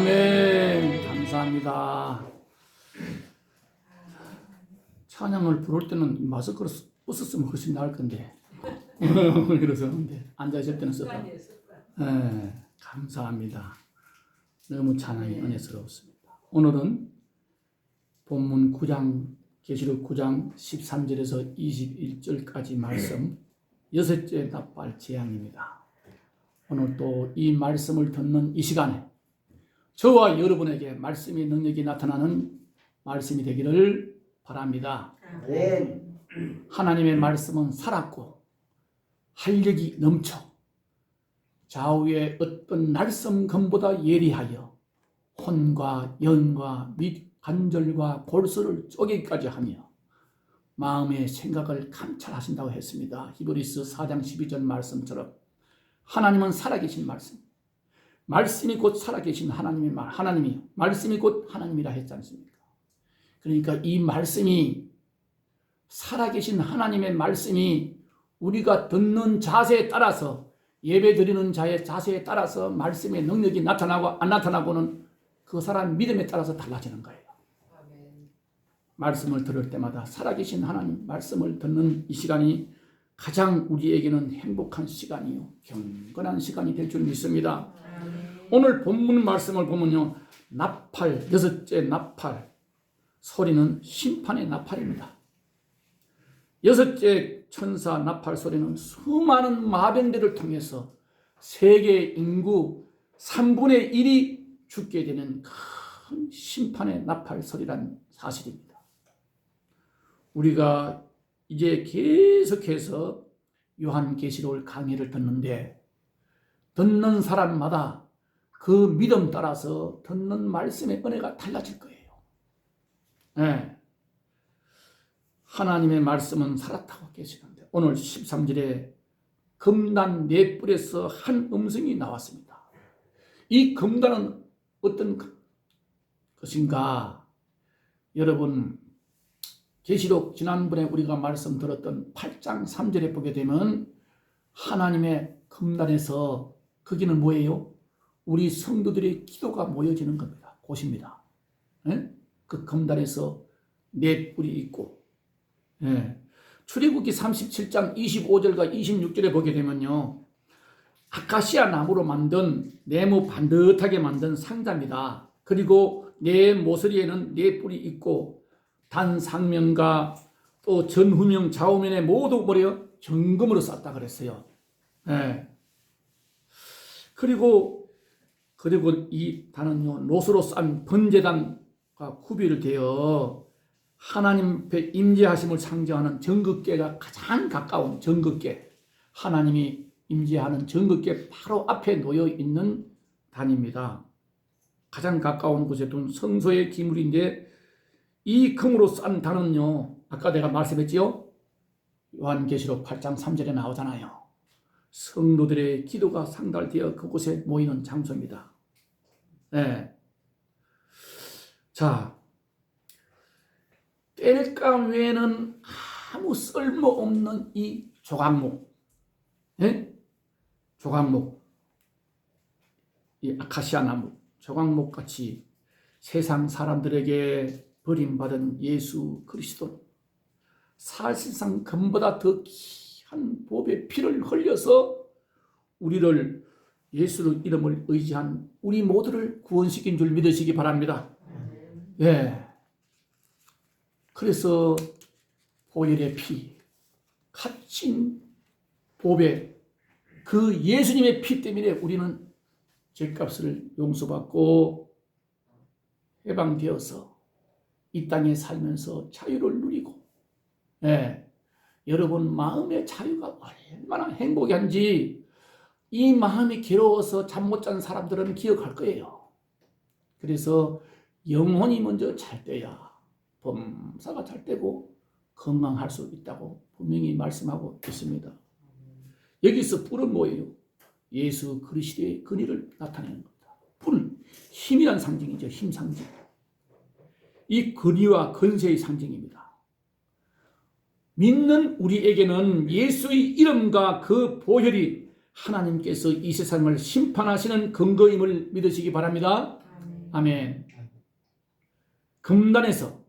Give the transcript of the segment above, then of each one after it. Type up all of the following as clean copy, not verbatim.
아멘. 감사합니다. 찬양을 부를 때는 마스크를 썼으면 훨씬 나을 건데. 그래서 앉아 있을 때는 썼다. 네, 감사합니다. 너무 찬양이 은혜스러웠습니다. 오늘은 본문 9장 계시록 9장 13절에서 21절까지 말씀 여섯째 납발 재앙입니다. 오늘 또 이 말씀을 듣는 이 시간에 저와 여러분에게 말씀의 능력이 나타나는 말씀이 되기를 바랍니다. 네. 하나님의 말씀은 살았고 활력이 넘쳐 좌우의 어떤 날섬금보다 예리하여 혼과 영과 및 관절과 골수를 쪼개기까지 하며 마음의 생각을 감찰하신다고 했습니다. 히브리서 4장 12절 말씀처럼 하나님은 살아계신 말씀, 말씀이 곧 살아계신 하나님의 말, 하나님이 말씀이 곧 하나님이라 했지 않습니까? 그러니까 이 말씀이 살아계신 하나님의 말씀이 우리가 듣는 자세에 따라서 예배 드리는 자의 자세에 따라서 말씀의 능력이 나타나고 안 나타나고는 그 사람 믿음에 따라서 달라지는 거예요. 말씀을 들을 때마다 살아계신 하나님 말씀을 듣는 이 시간이 가장 우리에게는 행복한 시간이요 경건한 시간이 될 줄 믿습니다. 오늘 본문 말씀을 보면요, 나팔, 여섯째 나팔 소리는 심판의 나팔입니다. 여섯째 천사 나팔 소리는 수많은 마병들을 통해서 세계 인구 3분의 1이 죽게 되는 큰 심판의 나팔 소리란 사실입니다. 우리가 이제 계속해서 요한계시록 강의를 듣는데 듣는 사람마다 그 믿음 따라서 듣는 말씀의 은혜가 달라질 거예요. 네. 하나님의 말씀은 살았다고 계시는데 오늘 13절에 금단 네 뿔에서 한 음성이 나왔습니다. 이 금단은 어떤 것인가? 여러분 계시록 지난번에 우리가 말씀 들었던 8장 3절에 보게 되면 하나님의 금단에서 거기는 뭐예요? 우리 성도들의 기도가 모여지는 겁니다. 곳입니다. 네? 그 금단에서 네 뿔이 있고, 네. 출애굽기 37장 25절과 26절에 보게 되면요, 아카시아 나무로 만든 네모 반듯하게 만든 상자입니다. 그리고 네 모서리에는 네 뿔이 있고 단상면과 또 전후면 좌우면에 모두 뭐래요? 정금으로 쌌다 그랬어요. 네. 그리고 이 단은요, 노수로 싼 번제단과 구별되어 하나님 앞에 임재하심을 상징하는 정극계가 가장 가까운 정극계, 하나님이 임재하는 정극계 바로 앞에 놓여 있는 단입니다. 가장 가까운 곳에 둔 성소의 기물인데 이 금으로 싼 단은요, 아까 내가 말씀했지요? 요한계시록 8장 3절에 나오잖아요. 성도들의 기도가 상달되어 그곳에 모이는 장소입니다. 네. 자, 땔감 외에는 아무 쓸모없는 이 조각목, 네? 조각목, 이 아카시아 나무, 조각목 같이 세상 사람들에게 버림받은 예수 그리스도, 사실상 금보다 더 귀한 보배의 피를 흘려서 우리를 예수 이름을 의지한 우리 모두를 구원시킨 줄 믿으시기 바랍니다. 예. 그래서 보혈의 피, 값진 보배, 그 예수님의 피 때문에 우리는 죄값을 용서받고 해방되어서 이 땅에 살면서 자유를 누리고, 예, 여러분 마음의 자유가 얼마나 행복한지 이 마음이 괴로워서 잠 못 잔 사람들은 기억할 거예요. 그래서 영혼이 먼저 잘 때야 범사가 잘 때고 건강할 수 있다고 분명히 말씀하고 있습니다. 여기서 뿔은 뭐예요? 예수 그리스도의 근위를 나타내는 겁니다. 뿔은 힘이란 상징이죠. 힘 상징. 이 근위와 건세의 상징입니다. 믿는 우리에게는 예수의 이름과 그 보혈이 하나님께서 이 세상을 심판하시는 근거임을 믿으시기 바랍니다. 아멘. 금단에서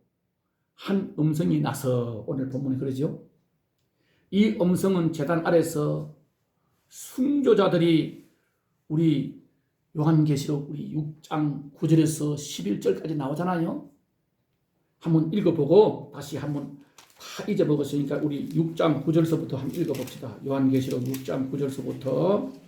한 음성이 나서 오늘 본문에 그러죠. 이 음성은 제단 아래서 순교자들이 우리 요한계시록 우리 6장 9절에서 11절까지 나오잖아요. 한번 읽어보고 다시 한번 다 잊어먹었으니까 우리 6장 9절서부터 한번 읽어봅시다. 요한계시록 6장 9절서부터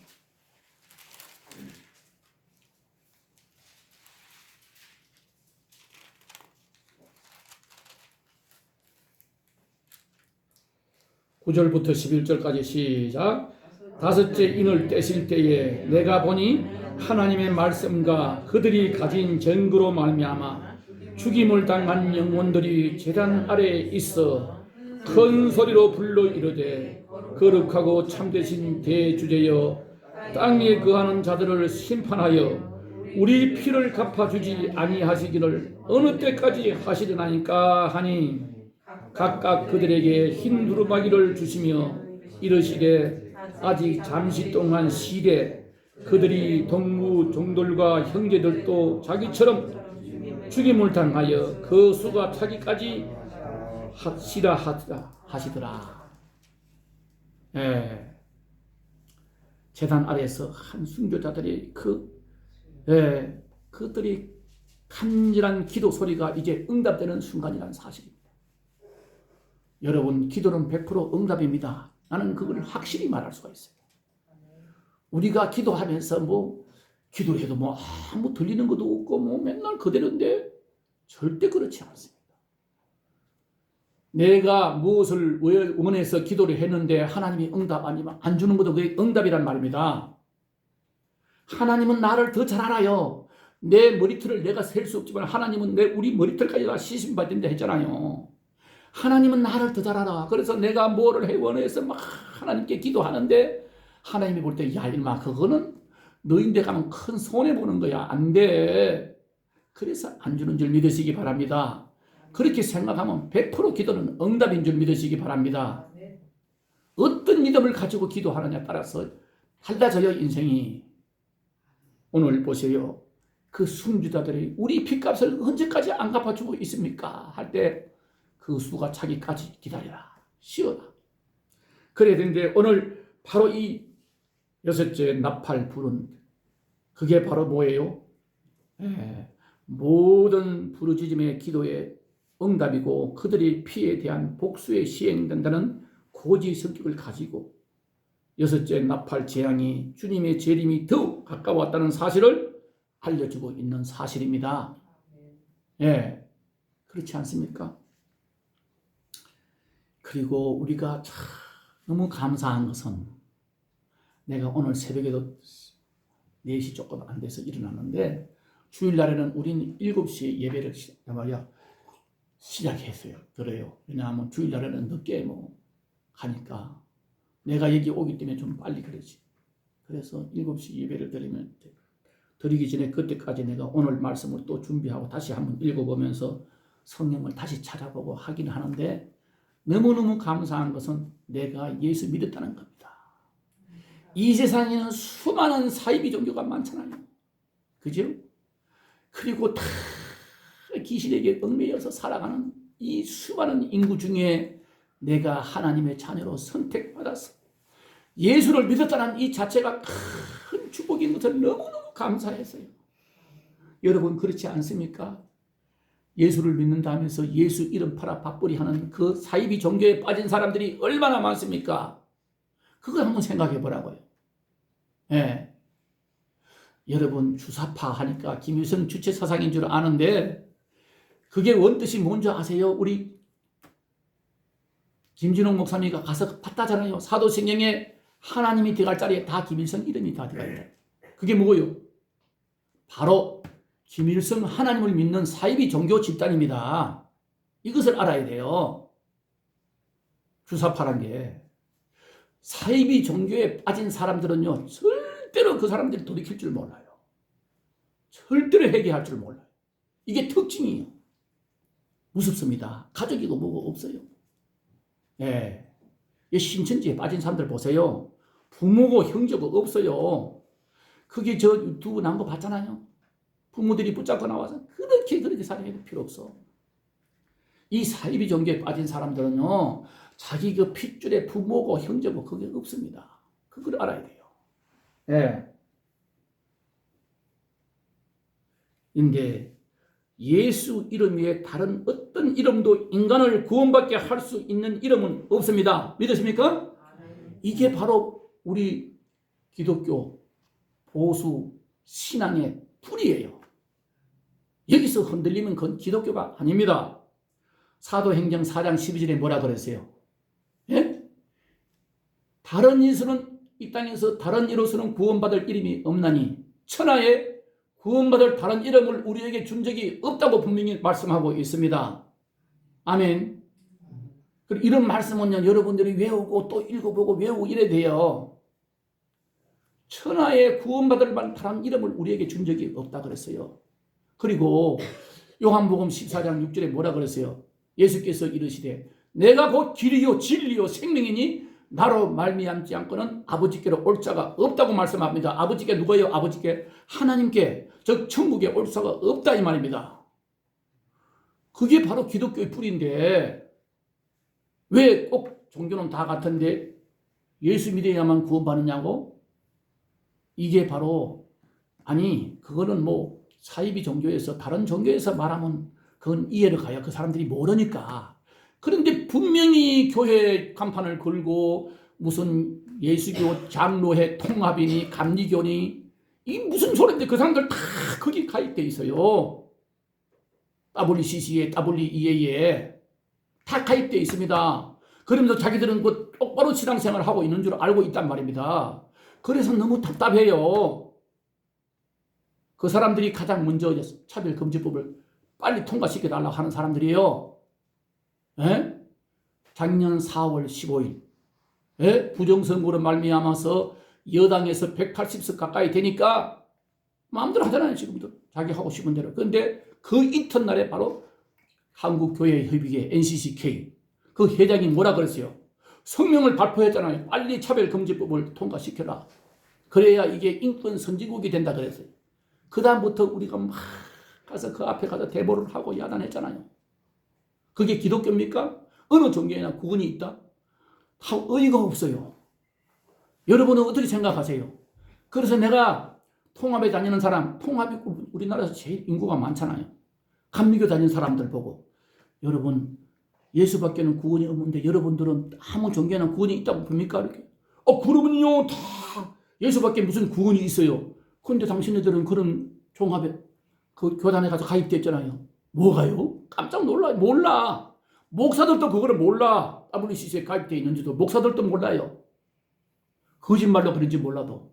(9절부터) (11절까지) 시작. 다섯째 인을 떼실 때에 내가 보니 하나님의 말씀과 그들이 가진 증거로 말미암아 죽임을 당한 영혼들이 제단 아래에 있어 큰 소리로 불러 이르되 거룩하고 참되신 대주제여 땅에 거하는 자들을 심판하여 우리 피를 갚아주지 아니하시기를 어느 때까지 하시려나이까 하니 각각 그들에게 흰 두루마기를 주시며 이르시되 아직 잠시 동안 쉬되 그들이 동무 종들과 형제들도 자기처럼 죽임을 당하여 그 수가 차기까지 하시라 하시더라. 제단 아래에서 한 순교자들이 그들이 간절한 기도 소리가 이제 응답되는 순간이라는 사실입니다. 여러분, 기도는 100% 응답입니다. 나는 그걸 확실히 말할 수가 있어요. 우리가 기도하면서 기도를 해도 아무 들리는 것도 없고 맨날 그대로인데 절대 그렇지 않습니다. 내가 무엇을 원해서 기도를 했는데 하나님이 응답 아니면 안 주는 것도 그게 응답이란 말입니다. 하나님은 나를 더 잘 알아요. 내 머리털을 내가 셀 수 없지만 하나님은 우리 머리털까지 다 시신받는다 했잖아요. 하나님은 나를 더 잘 알아. 그래서 내가 뭐를 원해서 막 하나님께 기도하는데 하나님이 볼 때 야 일마 그거는 너인데 가면 큰 손해보는 거야. 안 돼. 그래서 안 주는 줄 믿으시기 바랍니다. 그렇게 생각하면 100% 기도는 응답인 줄 믿으시기 바랍니다. 어떤 믿음을 가지고 기도하느냐에 따라서 달라져요, 인생이. 오늘 보세요. 그 순교자들이 우리 핏값을 언제까지 안 갚아주고 있습니까? 할 때 그 수가 차기까지 기다려라. 쉬어라. 그래야 되는데 오늘 바로 이 여섯째 나팔 불은 그게 바로 뭐예요? 모든 부르짖음의 기도의 응답이고 그들의 피에 대한 복수에 시행된다는 고지 성격을 가지고 여섯째 나팔 재앙이 주님의 재림이 더욱 가까웠다는 사실을 알려주고 있는 사실입니다. 그렇지 않습니까? 그리고 우리가 참 너무 감사한 것은 내가 오늘 새벽에도 4시 조금 안 돼서 일어났는데 주일날에는 우린 7시에 예배를 시작했어요. 들어요. 왜냐하면 주일날에는 늦게 가니까 내가 여기 오기 때문에 좀 빨리 그러지. 그래서 7시 예배를 드리기 전에 그때까지 내가 오늘 말씀을 또 준비하고 다시 한번 읽어보면서 성경을 다시 찾아보고 하긴 하는데 너무너무 감사한 것은 내가 예수 믿었다는 겁니다. 이 세상에는 수많은 사이비 종교가 많잖아요. 그죠? 그리고 다 귀신에게 얽매여서 살아가는 이 수많은 인구 중에 내가 하나님의 자녀로 선택받아서 예수를 믿었다는 이 자체가 큰 축복인 것을 너무너무 감사했어요. 여러분 그렇지 않습니까? 예수를 믿는다면서 예수 이름 팔아 밥벌이 하는 그 사이비 종교에 빠진 사람들이 얼마나 많습니까? 그걸 한번 생각해 보라고요. 여러분 주사파 하니까 김일성 주체 사상인 줄 아는데 그게 원뜻이 뭔지 아세요? 우리 김진홍 목사님이 가서 봤다잖아요. 사도신경에 하나님이 들어갈 자리에 다 김일성 이름이 다 들어가 있다. 그게 뭐예요? 바로 김일성 하나님을 믿는 사이비 종교 집단입니다. 이것을 알아야 돼요. 주사파란 게. 사이비 종교에 빠진 사람들은요 절대로 그 사람들이 돌이킬 줄 몰라요. 절대로 회개할 줄 몰라요. 이게 특징이에요. 무섭습니다. 가족이고 뭐고 없어요. 신천지에 빠진 사람들 보세요. 부모고 형제고 없어요. 그게 저 유튜브 나온 거 봤잖아요. 부모들이 붙잡고 나와서 그렇게 살아야 필요 없어. 이 사이비 종교에 빠진 사람들은요, 자기 그 핏줄의 부모고 형제고 그게 없습니다. 그걸 알아야 돼요. 예. 인데 예수 이름 외에 다른 어떤 이름도 인간을 구원받게 할 수 있는 이름은 없습니다. 믿으십니까? 이게 바로 우리 기독교 보수 신앙의 뿌리예요. 여기서 흔들리면 그건 기독교가 아닙니다. 사도행전 4장 12절에 뭐라 그랬어요? 예? 다른 이로서는 이 땅에서 다른 이로서는 구원받을 이름이 없나니 천하에 구원받을 다른 이름을 우리에게 준 적이 없다고 분명히 말씀하고 있습니다. 아멘. 이런 말씀은요, 여러분들이 외우고 또 읽어보고 외우고 이래야 돼요. 천하에 구원받을 다른 이름을 우리에게 준 적이 없다 그랬어요. 그리고 요한복음 14장 6절에 뭐라 그랬어요? 예수께서 이르시되 내가 곧 길이요 진리요 생명이니 나로 말미암지 않고는 아버지께로 올 자가 없다고 말씀합니다. 아버지께 누구예요? 아버지께 하나님께, 즉 천국에 올 자가 없다 이 말입니다. 그게 바로 기독교의 뿌리인데 왜 꼭 종교는 다 같은데 예수 믿어야만 구원받느냐고? 이게 바로 아니 그거는 뭐 사이비 종교에서 다른 종교에서 말하면 그건 이해를 가야 그 사람들이 모르니까. 그런데 분명히 교회 간판을 걸고 무슨 예수교 장로회 통합이니 감리교니 이 무슨 소리인데 그 사람들 다 거기 가입돼 있어요. WCC에 WEA에 다 가입돼 있습니다. 그러면서 자기들은 그 똑바로 신앙생활을 하고 있는 줄 알고 있단 말입니다. 그래서 너무 답답해요. 그 사람들이 가장 먼저 차별금지법을 빨리 통과시켜달라고 하는 사람들이에요. 에? 작년 4월 15일 부정선거로 말미암아서 여당에서 180석 가까이 되니까 마음대로 하잖아요. 지금도 자기 하고 싶은 대로. 그런데 그 이튿날에 바로 한국교회협의회 NCCK 그 회장이 뭐라 그랬어요? 성명을 발표했잖아요. 빨리 차별금지법을 통과시켜라. 그래야 이게 인권 선진국이 된다 그랬어요. 그 다음부터 우리가 막 가서 그 앞에 가서 대보를 하고 야단했잖아요. 그게 기독교입니까? 어느 종교에나 구분이 있다? 의의가 없어요. 여러분은 어떻게 생각하세요? 그래서 내가 통합에 다니는 사람, 통합이 우리나라에서 제일 인구가 많잖아요. 감리교 다니는 사람들 보고 여러분 예수밖에는 구원이 없는데 여러분들은 아무 종교에나 구원이 있다고 봅니까? 이렇게. 그러면요 다 예수밖에 무슨 구원이 있어요. 그런데 당신네들은 그런 종합에 그 교단에 가서 가입됐잖아요. 뭐가요? 깜짝 놀라요. 몰라. 목사들도 그거를 몰라. WCC에 가입되어 있는지도 목사들도 몰라요. 거짓말로 그런지 몰라도.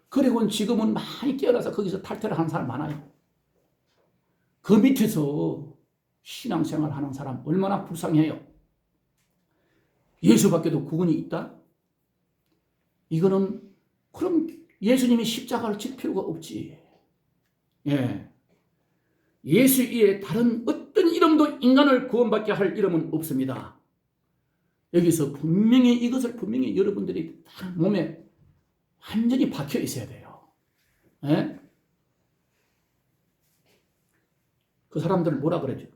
그리고 지금은 많이 깨어나서 거기서 탈퇴를 하는 사람 많아요. 그 밑에서 신앙생활 하는 사람 얼마나 불쌍해요. 예수밖에도 구원이 있다? 이거는 그럼 예수님이 십자가를 질 필요가 없지. 예. 예수 이외에 다른 어떤 이름도 인간을 구원받게 할 이름은 없습니다. 여기서 분명히 이것을 분명히 여러분들이 다 몸에 완전히 박혀 있어야 돼요. 예? 그 사람들 뭐라 그러죠?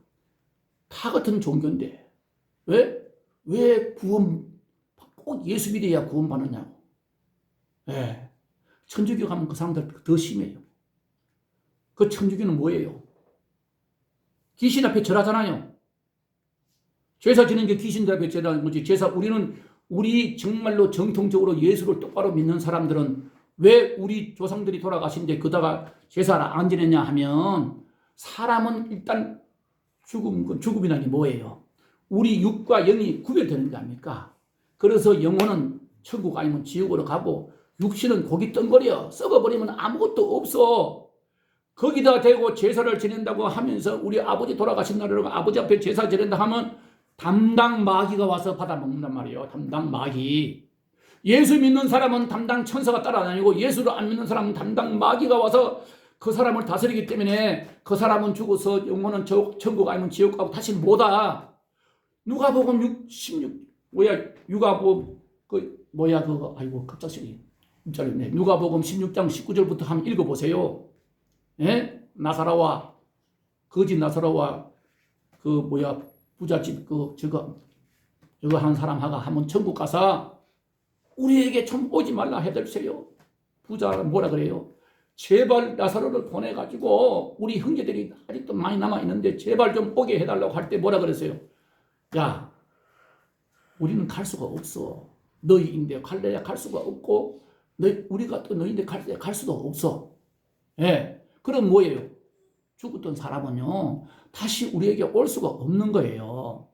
다 같은 종교인데 왜 꼭 예수 믿어야 구원받느냐고. 예. 천주교 가면 그 사람들 더 심해요. 그 천주교는 뭐예요? 귀신 앞에 절하잖아요. 제사 지는 게 귀신들 앞에 절하는 거지. 우리 정말로 정통적으로 예수를 똑바로 믿는 사람들은 왜 우리 조상들이 돌아가신데 그다가 제사를 안 지냈냐 하면 사람은 일단 죽음이라는 게 뭐예요? 우리 육과 영이 구별되는 게 아닙니까? 그래서 영혼은 천국 아니면 지옥으로 가고 육신은 고기 덩거려 썩어버리면 아무것도 없어. 거기다 대고 제사를 지낸다고 하면서 우리 아버지 돌아가신 날에 아버지 앞에 제사 지낸다 하면 담당 마귀가 와서 받아먹는단 말이에요. 담당 마귀. 예수 믿는 사람은 담당 천사가 따라다니고 예수를 안 믿는 사람은 담당 마귀가 와서 그 사람을 다스리기 때문에 그 사람은 죽어서 영혼은 천국 아니면 지옥 가고 다시 못 와. 누가복음 16 아이고 갑자기 누가복음 16장 19절부터 한번 읽어보세요. 예? 나사로와 거짓 나사로와 부잣집 저거 한 사람하고 한번 천국 가서 우리에게 좀 오지 말라 해달세요. 부자가 뭐라 그래요? 제발 나사로를 보내가지고 우리 형제들이 아직도 많이 남아있는데 제발 좀 오게 해달라고 할 때 뭐라 그랬어요? 야, 우리는 갈 수가 없어. 너희인데 갈래야 갈 수가 없고 우리가 또 너희인데 갈 수도 없어. 예, 그럼 뭐예요? 죽었던 사람은요 다시 우리에게 올 수가 없는 거예요.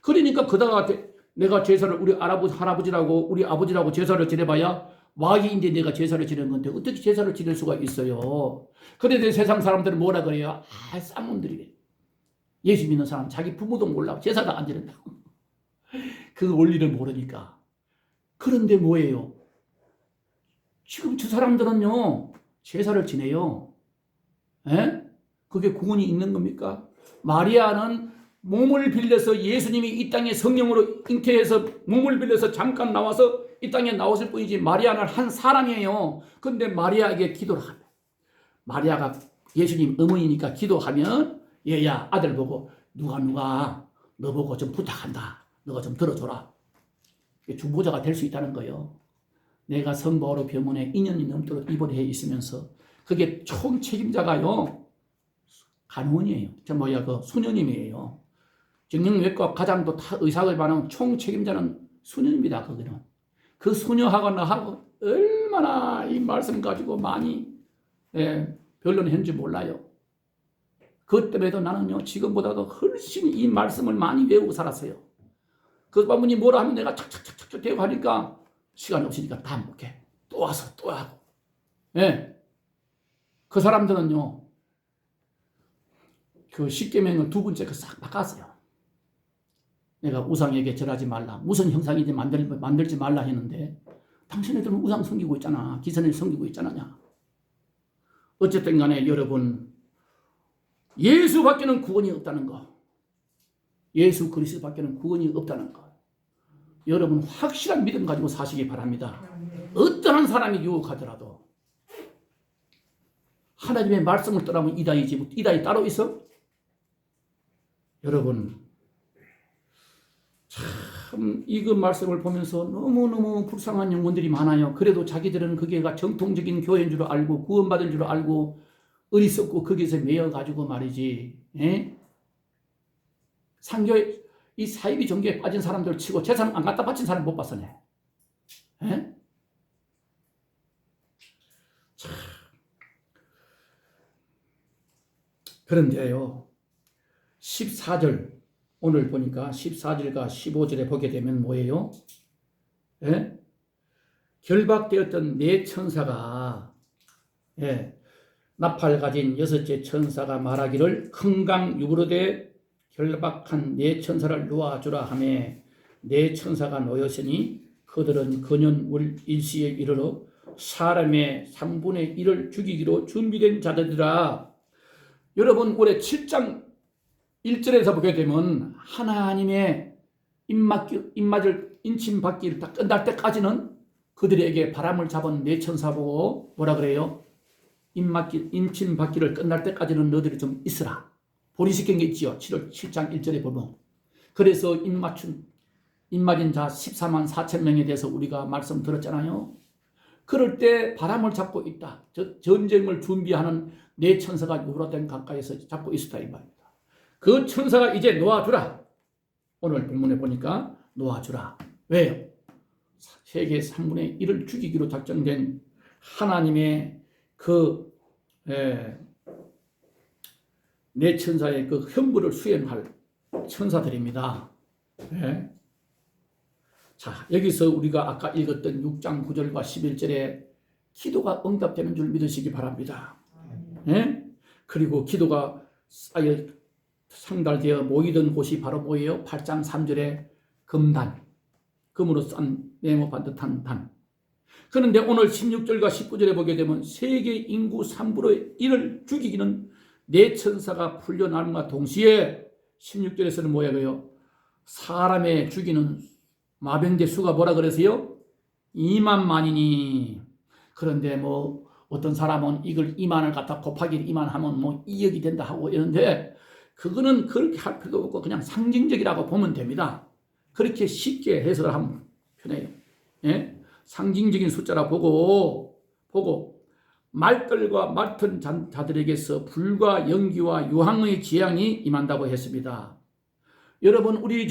그러니까 그다가 내가 제사를 우리 할아버지라고 우리 아버지라고 제사를 지내봐야 마귀인데 내가 제사를 지내는 건데 어떻게 제사를 지낼 수가 있어요? 그런데 세상 사람들은 뭐라 그래요? 쌍놈들이래. 예수 믿는 사람 자기 부모도 몰라 제사도 안 지낸다고. 그 원리를 모르니까. 그런데 뭐예요? 지금 저 사람들은요 제사를 지내요. 에? 그게 구원이 있는 겁니까? 마리아는 몸을 빌려서 예수님이 이 땅에 성령으로 잉태해서 몸을 빌려서 잠깐 나와서 이 땅에 나왔을 뿐이지 마리아는 한 사람이에요. 그런데 마리아에게 기도를 하면 마리아가 예수님 어머니니까 기도하면 얘야 아들 보고 누가 너 보고 좀 부탁한다. 너가 좀 들어줘라. 중보자가 될 수 있다는 거예요. 내가 성바오로 병원에 2년이 넘도록 입원해 있으면서 그게 총 책임자가요 간호원이에요. 수녀님이에요. 정형외과 과장도 다 의사를 받는 총 책임자는 수녀입니다. 거기는 그 수녀하고 나하고 얼마나 이 말씀 가지고 많이 변론했는지 몰라요. 그것 때문에도 나는요 지금보다도 훨씬 이 말씀을 많이 외우고 살았어요. 그 부모님 뭐라 하면 내가 착착착착 대고 하니까 시간이 없으니까 다 못해. 또 와서 또 하고. 예. 그 사람들은요 그 십계명을 두 번째 싹 바꿨어요. 내가 우상에게 절하지 말라. 무슨 형상이지 만들지 말라 했는데 당신네들은 우상 섬기고 있잖아. 기선을 섬기고 있잖아. 어쨌든 간에 여러분 예수밖에는 구원이 없다는 거. 예수 그리스도밖에는 구원이 없다는 거. 여러분 확실한 믿음 가지고 사시기 바랍니다. 어떠한 사람이 유혹하더라도 하나님의 말씀을 떠나면 이단이지 이단이 따로 있어? 여러분 참 이거 말씀을 보면서 너무너무 불쌍한 영혼들이 많아요. 그래도 자기들은 그게가 정통적인 교회인 줄 알고 구원받은 줄 알고 어리석고 거기서 매여가지고 말이지. 에? 상교회 이 사이비 종교에 빠진 사람들 치고 재산 안 갖다 바친 사람 못 봤어네. 에? 참. 그런데요 14절 오늘 보니까 14절과 15절에 보게 되면 뭐예요? 예? 결박되었던 네 천사가 나팔 가진 여섯째 천사가 말하기를 큰 강 유브라데 결박한 네 천사를 놓아주라 하며 네 천사가 놓였으니 그들은 근연월 일시에 이르러 사람의 3분의 1을 죽이기로 준비된 자들이라. 여러분 올해 7장 1절에서 보게 되면 하나님의 인침받기를 다 끝날 때까지는 그들에게 바람을 잡은 네 천사 보고 뭐라 그래요? 인침받기를 끝날 때까지는 너희들이 좀 있으라. 보리시킨 게 있지요. 7장 1절에 보면. 그래서 입맞은 자 14만 4천 명에 대해서 우리가 말씀 들었잖아요. 그럴 때 바람을 잡고 있다. 전쟁을 준비하는 네 천사가 유브라데 가까이서 잡고 있었다 이 말입니다. 그 천사가 이제 놓아주라. 오늘 본문에 보니까 놓아주라. 왜요? 세계 3분의 1을 죽이기로 작정된 하나님의 네 천사의 그 형벌을 수행할 천사들입니다. 네. 자, 여기서 우리가 아까 읽었던 6장 9절과 11절에 기도가 응답되는 줄 믿으시기 바랍니다. 네? 그리고 기도가 쌓여 상달되어 모이던 곳이 바로 뭐예요? 8장 3절에 금단, 금으로 싼 네모 반듯한 단. 그런데 오늘 16절과 19절에 보게 되면 세계 인구 3분의 1을 죽이기는 네 천사가 풀려남과 동시에 16절에서는 뭐예요? 사람의 죽이는 마병대 수가 뭐라 그러세요? 2만 만이니. 그런데 뭐 어떤 사람은 이걸 2만을 갖다 곱하기 2만 하면 뭐 2억이 된다 하고 이러는데 그거는 그렇게 할 필요도 없고 그냥 상징적이라고 보면 됩니다. 그렇게 쉽게 해석을 하면 편해요. 예? 상징적인 숫자라 보고 말들과 맡은 자들에게서 불과 연기와 유황의 재앙이 임한다고 했습니다. 여러분 우리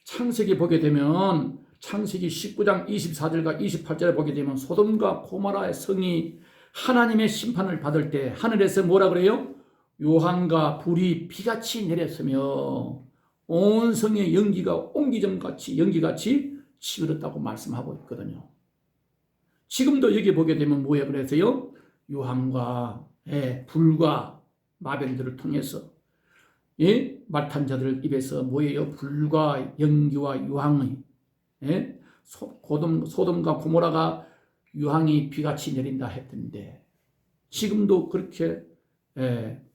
창세기 보게 되면 창세기 19장 24절과 28절에 보게 되면 소돔과 고모라의 성이 하나님의 심판을 받을 때 하늘에서 뭐라 그래요? 유황과 불이 비같이 내렸으며 온 성의 연기가 옹기정같이 연기같이 치밀었다고 말씀하고 있거든요. 지금도 여기 보게 되면 뭐예요? 그래서요 유황과 불과 마병들을 통해서 말탄 자들 입에서 뭐예요? 불과 연기와 유황의 소돔과 고모라가 유황이 비같이 내린다 했던데 지금도 그렇게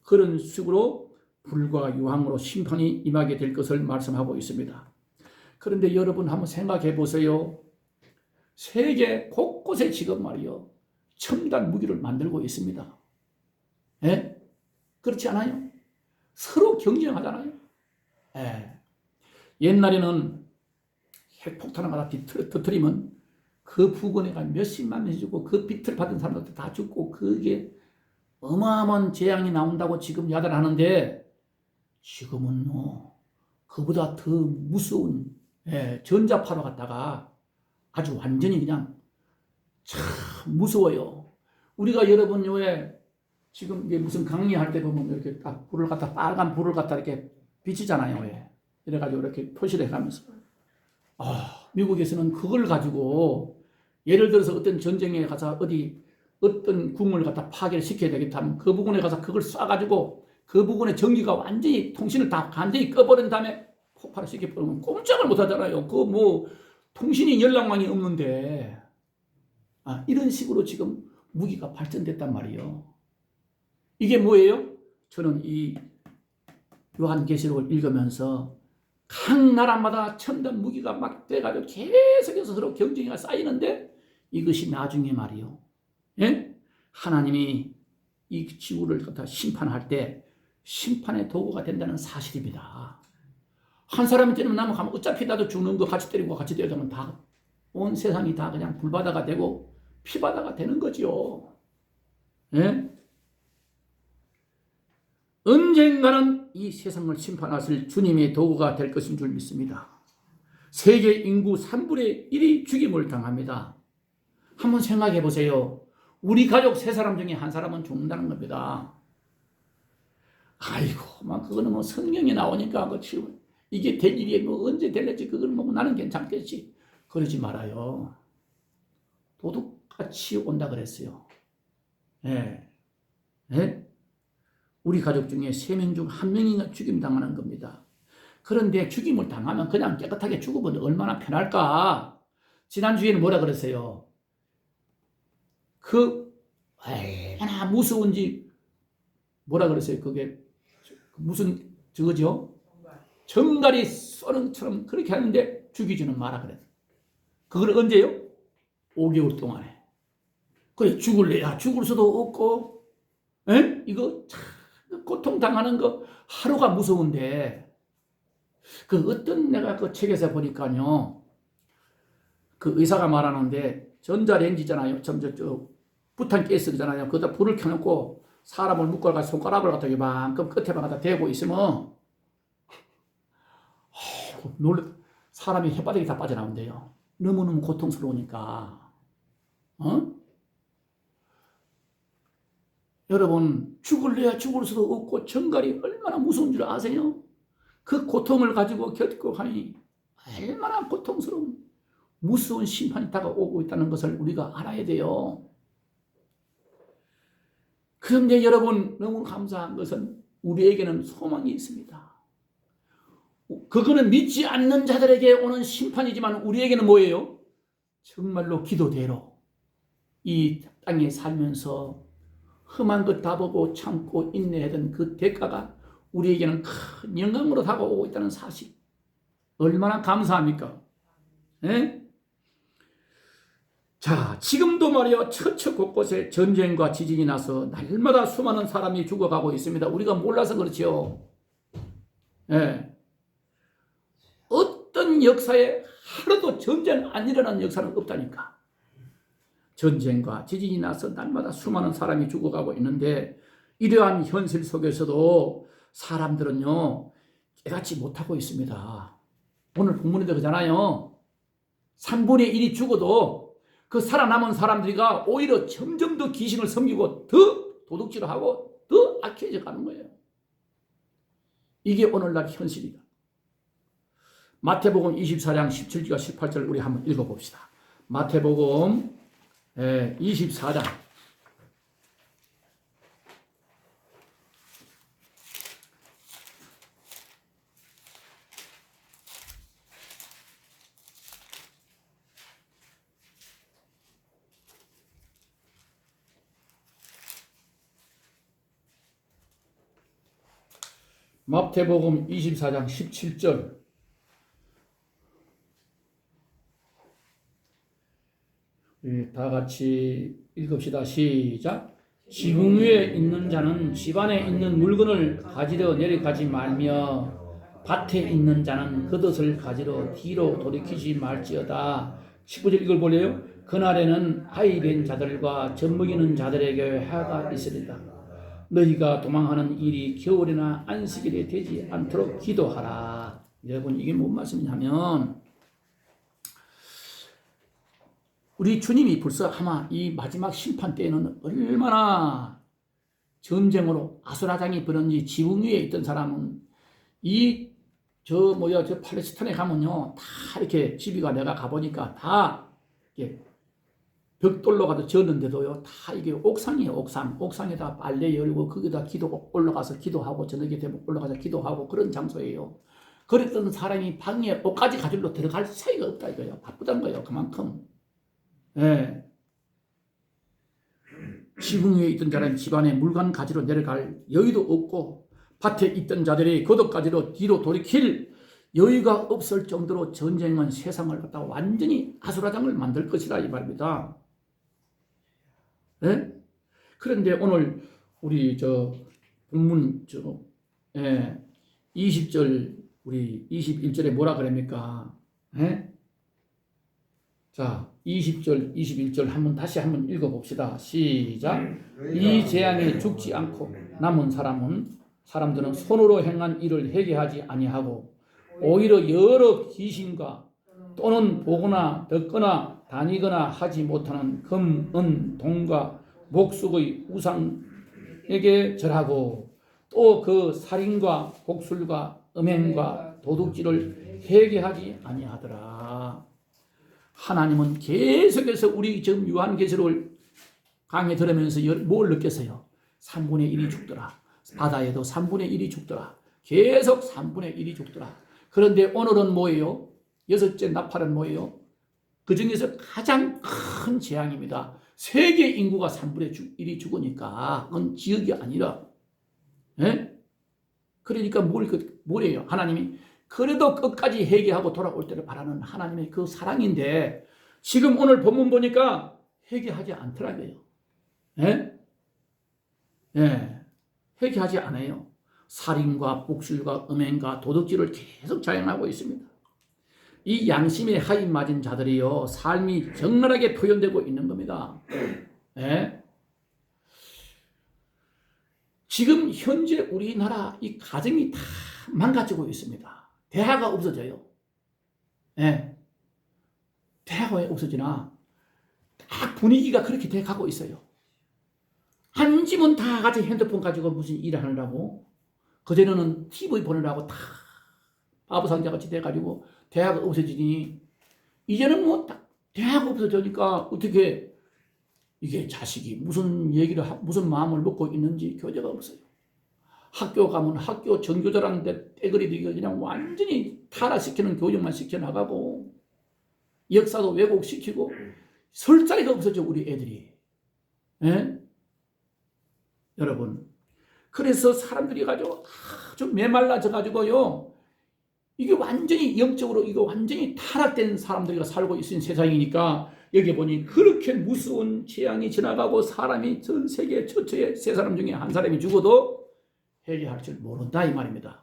그런 식으로 불과 유황으로 심판이 임하게 될 것을 말씀하고 있습니다. 그런데 여러분 한번 생각해 보세요. 세계 곳곳에 지금 말이요 첨단 무기를 만들고 있습니다. 그렇지 않아요? 서로 경쟁하잖아요. 옛날에는 핵폭탄을 갖다 터뜨리면 그 부근에가 몇십만 명이 죽고 그 빛을 받은 사람들 다 죽고 그게 어마어마한 재앙이 나온다고 지금 야단하는데 지금은 그보다 더 무서운 전자파로 갖다가 아주 완전히 그냥 참 무서워요. 우리가 여러분 왜 지금 이게 무슨 강의할 때 보면 이렇게 딱 불을 갖다 빨간 불을 갖다 이렇게 비치잖아요. 이래가지고 이렇게 표시를 해가면서 미국에서는 그걸 가지고 예를 들어서 어떤 전쟁에 가서 어떤 궁을 갖다 파괴를 시켜야 되겠다 하면 그 부분에 가서 그걸 쏴가지고 그 부분의 전기가 완전히 통신을 다 완전히 꺼버린 다음에 폭발을 시켜버리면 꼼짝을 못 하잖아요. 통신이 연락망이 없는데 이런 식으로 지금 무기가 발전됐단 말이에요. 이게 뭐예요? 저는 이 요한계시록을 읽으면서 각 나라마다 첨단 무기가 막 돼가지고 계속해서 서로 경쟁이 쌓이는데 이것이 나중에 말이요. 하나님이 이 지구를 갖다 심판할 때 심판의 도구가 된다는 사실입니다. 한 사람이 때리면 나면 가면 어차피 나도 죽는 거 같이 때리고 같이 때리면 다 온 세상이 다 그냥 불바다가 되고 피바다가 되는 거죠. 언젠가는 이 세상을 심판하실 주님의 도구가 될 것인 줄 믿습니다. 세계 인구 3분의 1이 죽임을 당합니다. 한번 생각해 보세요. 우리 가족 3사람 중에 한 사람은 죽는다는 겁니다. 아이고, 그거는 성경에 나오니까 이게 될 일이 언제 될지 그걸 나는 괜찮겠지. 그러지 말아요. 도둑같이 온다 그랬어요. 우리 가족 중에 3명 중 1명이 죽임 당하는 겁니다. 그런데 죽임을 당하면 그냥 깨끗하게 죽으면 얼마나 편할까? 지난주에는 뭐라 그랬어요? 얼마나 무서운지 뭐라 그랬어요? 그게 무슨 저거죠? 정갈이 쏘는 것처럼 그렇게 하는데 죽이지는 마라 그랬어요. 그걸 언제요? 5개월 동안에. 그래 죽을래야 죽을 수도 없고 이거 참 고통당하는 거 하루가 무서운데 내가 그 책에서 보니까요 그 의사가 말하는데 전자레인지잖아요. 부탄가스잖아요. 거기다 불을 켜놓고 사람을 묶어가지고 손가락을 갖다 이만큼 끝에만 갖다 대고 있으면 사람이 혓바닥이 다 빠져나온대요. 너무너무 고통스러우니까. 여러분 죽을래야 죽을 수도 없고 정갈이 얼마나 무서운 줄 아세요? 그 고통을 가지고 겪고 하니 얼마나 고통스러운 무서운 심판이 다가오고 있다는 것을 우리가 알아야 돼요. 그런데 여러분 너무 감사한 것은 우리에게는 소망이 있습니다. 그거는 믿지 않는 자들에게 오는 심판이지만 우리에게는 뭐예요? 정말로 기도대로 이 땅에 살면서 험한 것 다 보고 참고 인내하던 그 대가가 우리에게는 큰 영광으로 다가오고 있다는 사실 얼마나 감사합니까? 자, 지금도 말이요, 처처 곳곳에 전쟁과 지진이 나서 날마다 수많은 사람이 죽어가고 있습니다. 우리가 몰라서 그렇지요. 예. 어떤 역사에 하루도 전쟁 안 일어난 역사는 없다니까. 전쟁과 지진이 나서 날마다 수많은 사람이 죽어가고 있는데, 이러한 현실 속에서도 사람들은요, 깨닫지 못하고 있습니다. 오늘 본문에도 그러잖아요. 3분의 1이 죽어도 그 살아남은 사람들이가 오히려 점점 더 귀신을 섬기고 더 도둑질을 하고 더 악해져 가는 거예요. 이게 오늘날 현실이다. 마태복음 24장 17절과 18절 우리 한번 읽어봅시다. 마태복음 24장 마태복음 24장 17절 다 같이 읽읍시다. 시작. 지붕 위에 있는 자는 집안에 있는 물건을 가지러 내려가지 말며 밭에 있는 자는 겉옷을 가지러 뒤로 돌이키지 말지어다. 19절 이걸 볼래요? 그날에는 아이 된 자들과 젖먹이는 자들에게 해가 있으리다. 너희가 도망하는 일이 겨울이나 안식일에 되지 않도록 기도하라. 여러분, 이게 뭔 말씀이냐면 우리 주님이 벌써 아마 이 마지막 심판 때에는 얼마나 전쟁으로 아수라장이 벌어진지 지붕 위에 있던 사람은 저 팔레스타인에 가면요, 다 이렇게 집이가 내가 가보니까 다 이게 벽돌로 가도 졌는데도요, 다 이게 옥상이에요, 옥상. 옥상에다 빨래 열고 거기다 올라가서 기도하고 저녁에 되면 올라가서 기도하고 그런 장소예요. 그랬던 사람이 방에 옷까지 가지러 들어갈 사이가 없다 이거예요. 바쁘단 거예요, 그만큼. 예. 지붕 위에 있던 자는 집안에 물건 가지러 내려갈 여유도 없고 밭에 있던 자들이 겉옷 가지러 뒤로 돌이킬 여유가 없을 정도로 전쟁은 세상을 갖다 완전히 아수라장을 만들 것이라 이 말입니다. 예? 그런데 오늘 우리 본문 20절 우리 21절에 뭐라 그럽니까? 예? 자, 20절, 21절 다시 한번 읽어봅시다. 시작. 이 재앙에 죽지 않고 남은 사람들은 손으로 행한 일을 회개하지 아니하고 오히려 여러 귀신과 또는 보거나 듣거나 다니거나 하지 못하는 금, 은, 동과 목숙의 우상에게 절하고 또 그 살인과 곡술과 음행과 도둑질을 회개하지 아니하더라. 하나님은 계속해서 우리 지금 요한계시록을 강의 들으면서 뭘 느꼈어요? 3분의 1이 죽더라. 바다에도 3분의 1이 죽더라. 계속 3분의 1이 죽더라. 그런데 오늘은 뭐예요? 여섯째 나팔은 뭐예요? 그 중에서 가장 큰 재앙입니다. 세계 인구가 3분의 1이 죽으니까 그건 지역이 아니라, 예? 그러니까 뭐래요? 하나님이 그래도 끝까지 회개하고 돌아올 때를 바라는 하나님의 그 사랑인데 지금 오늘 본문 보니까 회개하지 않더라고요. 예? 예. 회개하지 않아요. 살인과 복술과 음행과 도둑질을 계속 자행하고 있습니다. 이 양심의 하인 맞은 자들이요, 삶이 적나라하게 표현되고 있는 겁니다. 예? 지금 현재 우리나라 이 가정이 다 망가지고 있습니다. 대화가 없어져요. 예. 대화가 왜 없어지나? 딱 분위기가 그렇게 돼가고 있어요. 한 집은 다 같이 핸드폰 가지고 무슨 일을 하느라고, 그전에는 TV 보느라고 다 바보상자같이 돼가지고 대화가 없어지니, 이제는 뭐 대화가 없어지니까 어떻게 이게 자식이 무슨 무슨 마음을 먹고 있는지 교제가 없어요. 학교 가면 학교 전교조라는데 떼거리도 그냥 완전히 타락시키는 교육만 시켜나가고 역사도 왜곡시키고 설 자리가 없어져 우리 애들이. 예? 여러분, 그래서 사람들이 가지고 아주 메말라져 가지고요, 이게 완전히 영적으로 이거 완전히 타락된 사람들이 살고 있는 세상이니까 여기 보니 그렇게 무서운 재앙이 지나가고 사람이 전 세계 전체에 세 사람 중에 한 사람이 죽어도 회개할 줄 모른다 이 말입니다.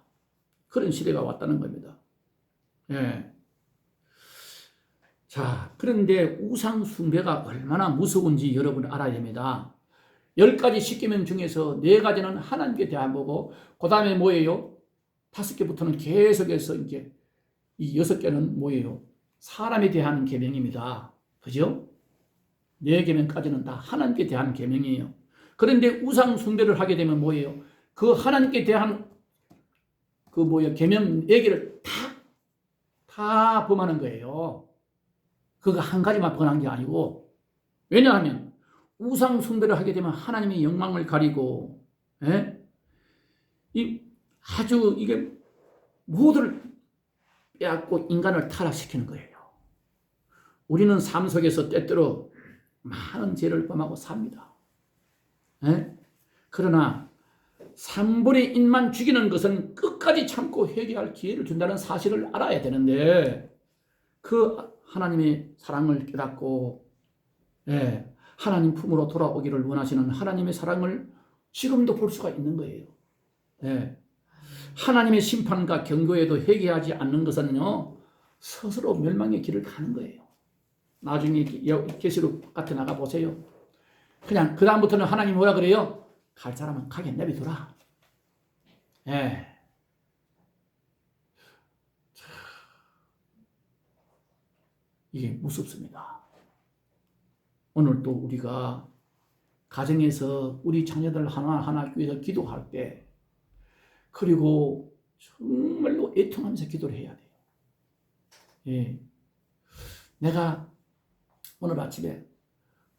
그런 시대가 왔다는 겁니다. 예. 자, 그런데 우상 숭배가 얼마나 무서운지 여러분 알아야 됩니다. 10가지 십계명 중에서 4가지는 하나님께 대한 거고, 그 다음에 뭐예요? 5개부터는 계속해서 이제 이 6개는 뭐예요? 사람에 대한 계명입니다. 그죠? 4계명까지는 다 하나님께 대한 계명이에요. 그런데 우상 숭배를 하게 되면 뭐예요? 그 하나님께 대한 계명 4개를 다 범하는 거예요. 그거 한 가지만 범한 게 아니고, 왜냐하면 우상 숭배를 하게 되면 하나님의 영광을 가리고, 이게 모두를 빼앗고 인간을 타락시키는 거예요. 우리는 삶 속에서 때때로 많은 죄를 범하고 삽니다. 그러나 3분의 1만 죽이는 것은 끝까지 참고 회개할 기회를 준다는 사실을 알아야 되는데, 그 하나님의 사랑을 깨닫고 하나님 품으로 돌아오기를 원하시는 하나님의 사랑을 지금도 볼 수가 있는 거예요. 하나님의 심판과 경고에도 회개하지 않는 것은요, 스스로 멸망의 길을 가는 거예요. 나중에 계시록 같은 나가 보세요. 그냥 그 다음부터는 하나님 뭐라 그래요? 갈 사람은 가게 내비두라. 이게 무섭습니다. 오늘 또 우리가 가정에서 우리 자녀들 하나하나 위해서 기도할 때, 그리고 정말로 애통하면서 기도를 해야 돼요. 내가 오늘 아침에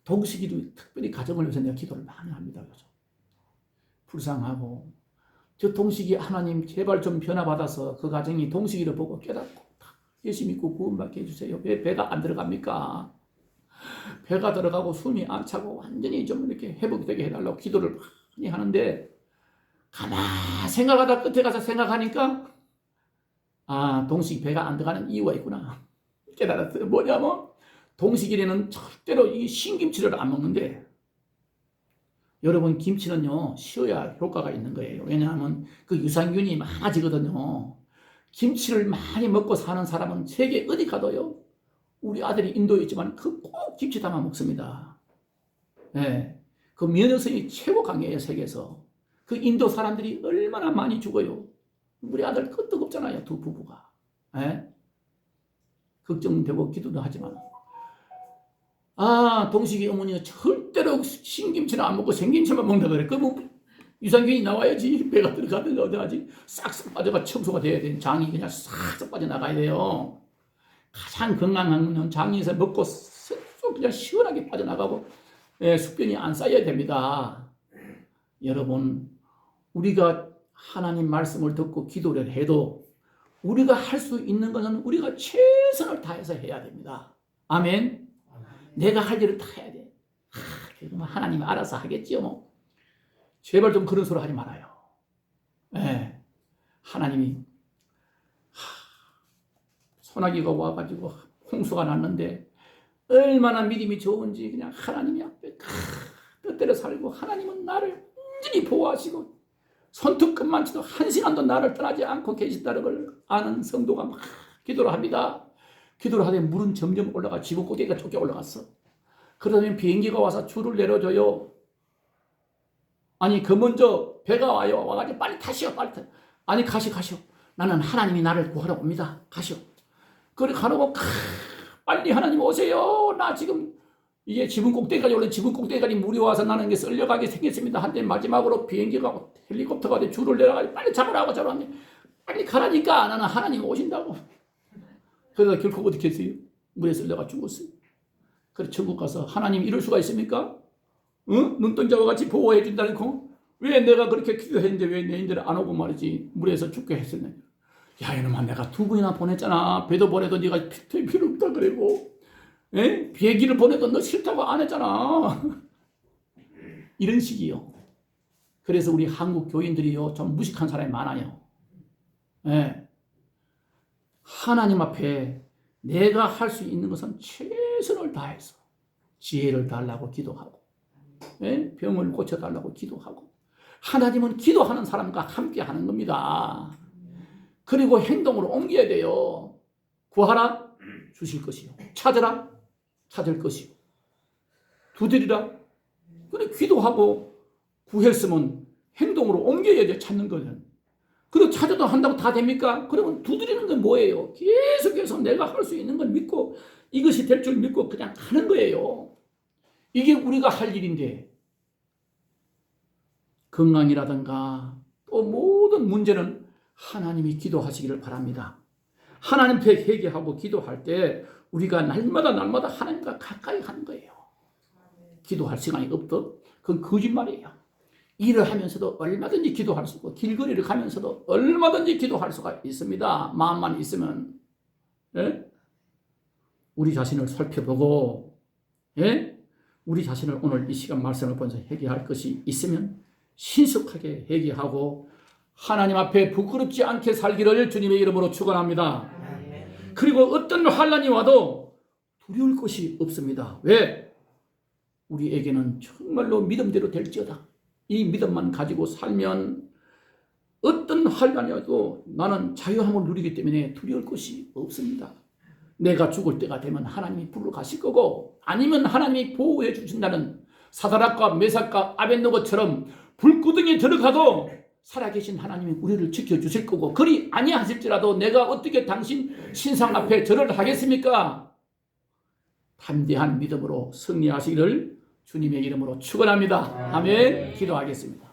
동식이도 특별히 가정을 위해서 내가 기도를 많이 합니다. 요즘. 불쌍하고, 저 동식이 하나님 제발 좀 변화받아서 그 가정이 동식이를 보고 깨닫고 예수 믿고 구원받게 해주세요. 왜 배가 안 들어갑니까? 배가 들어가고 숨이 안 차고 완전히 좀 이렇게 회복되게 해달라고 기도를 많이 하는데, 가만 생각하다 끝에 가서 생각하니까 동식이 배가 안 들어가는 이유가 있구나 깨달았어요. 뭐냐면 동식이는 절대로 이 신김치를 안 먹는데, 여러분 김치는요 쉬어야 효과가 있는 거예요. 왜냐하면 그 유산균이 많아지거든요. 김치를 많이 먹고 사는 사람은 세계 어디 가도요, 우리 아들이 인도에 있지만 꼭 김치 담아 먹습니다. 그 면역성이 최고 강해요. 세계에서. 그 인도 사람들이 얼마나 많이 죽어요. 우리 아들 끄떡 없잖아요. 두 부부가. 걱정되고 기도도 하지만, 동식이 어머니가 절대로 신김치는 안 먹고 생김치만 먹는다 그래. 그럼 유산균이 나와야지. 배가 들어가든가 어떡하지? 싹싹 빠져가 청소가 돼야 돼. 장이 그냥 싹싹 빠져나가야 돼요. 가장 건강한 건 장에서 먹고 쏙 그냥 시원하게 빠져나가고 숙변이 안 쌓여야 됩니다. 여러분, 우리가 하나님 말씀을 듣고 기도를 해도 우리가 할 수 있는 것은 우리가 최선을 다해서 해야 됩니다. 아멘. 내가 할 일을 다 해야 돼. 그러면 하나님이 알아서 하겠지요. 뭐. 제발 좀 그런 소리 하지 말아요. 하나님이 소나기가 와가지고 홍수가 났는데 얼마나 믿음이 좋은지 그냥 하나님이 앞에 뜻대로 살고, 하나님은 나를 온전히 보호하시고 손톱끝만치도 한 시간도 나를 떠나지 않고 계신다는 걸 아는 성도가 막 기도를 합니다. 기도를 하되 물은 점점 올라가 지구 꼭대기가 쫓겨 올라갔어. 그러면 비행기가 와서 줄을 내려줘요. 아니 그 먼저 배가 와요. 와가지고 빨리 타시오. 빨리 타. 아니 가시오. 나는 하나님이 나를 구하러 옵니다. 가시오. 그래 가라고 빨리 하나님 오세요. 나 지금 이게 지붕 꼭대기까지 올라 지붕 꼭대기까지 물이 와서 나는 게 썰려가게 생겼습니다. 한때 마지막으로 비행기가 헬리콥터가 줄을 내려가지고 빨리 잡으라고 저러는데 빨리 가라니까. 나는 하나님 오신다고. 그래서 결국 어떻게 했어요? 물에 썰려가 죽었어요. 그래서 천국 가서 하나님 이럴 수가 있습니까? 눈동자와 같이 보호해 준다는 거? 왜 내가 그렇게 기도했는데 왜 너희들은 안 오고 말이지 물에서 죽게 했었냐? 야 이놈아, 내가 2번이나 보냈잖아. 배도 보내도 네가 필요 없다 그러고 비행기를 보내도 너 싫다고 안 했잖아. 이런 식이요. 그래서 우리 한국 교인들이요 좀 무식한 사람이 많아요. 하나님 앞에 내가 할 수 있는 것은 최선을 다해서 지혜를 달라고 기도하고, 예? 병을 고쳐달라고 기도하고, 하나님은 기도하는 사람과 함께 하는 겁니다. 그리고 행동으로 옮겨야 돼요. 구하라 주실 것이요, 찾으라 찾을 것이요, 두드리라. 그래, 기도하고 구했으면 행동으로 옮겨야 돼. 찾는 거는. 그리고 찾아도 한다고 다 됩니까? 그러면 두드리는 건 뭐예요? 계속해서 내가 할 수 있는 걸 믿고, 이것이 될 줄 믿고 그냥 하는 거예요. 이게 우리가 할 일인데, 건강이라든가 또 모든 문제는 하나님이 기도하시기를 바랍니다. 하나님 앞에 회개하고 기도할 때 우리가 날마다 하나님과 가까이 가는 거예요. 기도할 시간이 없다? 그건 거짓말이에요. 일을 하면서도 얼마든지 기도할 수 있고, 길거리를 가면서도 얼마든지 기도할 수가 있습니다. 마음만 있으면. 예? 우리 자신을 살펴보고, 예? 우리 자신을 오늘 이 시간 말씀을 보면서 회개할 것이 있으면 신속하게 회개하고 하나님 앞에 부끄럽지 않게 살기를 주님의 이름으로 축원합니다. 그리고 어떤 환난이 와도 두려울 것이 없습니다. 왜? 우리에게는 정말로 믿음대로 될지어다. 이 믿음만 가지고 살면 어떤 환난이 와도 나는 자유함을 누리기 때문에 두려울 것이 없습니다. 내가 죽을 때가 되면 하나님이 불러 가실 거고, 아니면 하나님이 보호해 주신다는 사드락과 메삭과 아벳느고처럼 불구덩이에 들어가도 살아계신 하나님이 우리를 지켜주실 거고, 그리 아니하실지라도 내가 어떻게 당신 신상 앞에 절을 하겠습니까? 담대한 믿음으로 승리하시기를 주님의 이름으로 축원합니다. 아멘. 기도하겠습니다.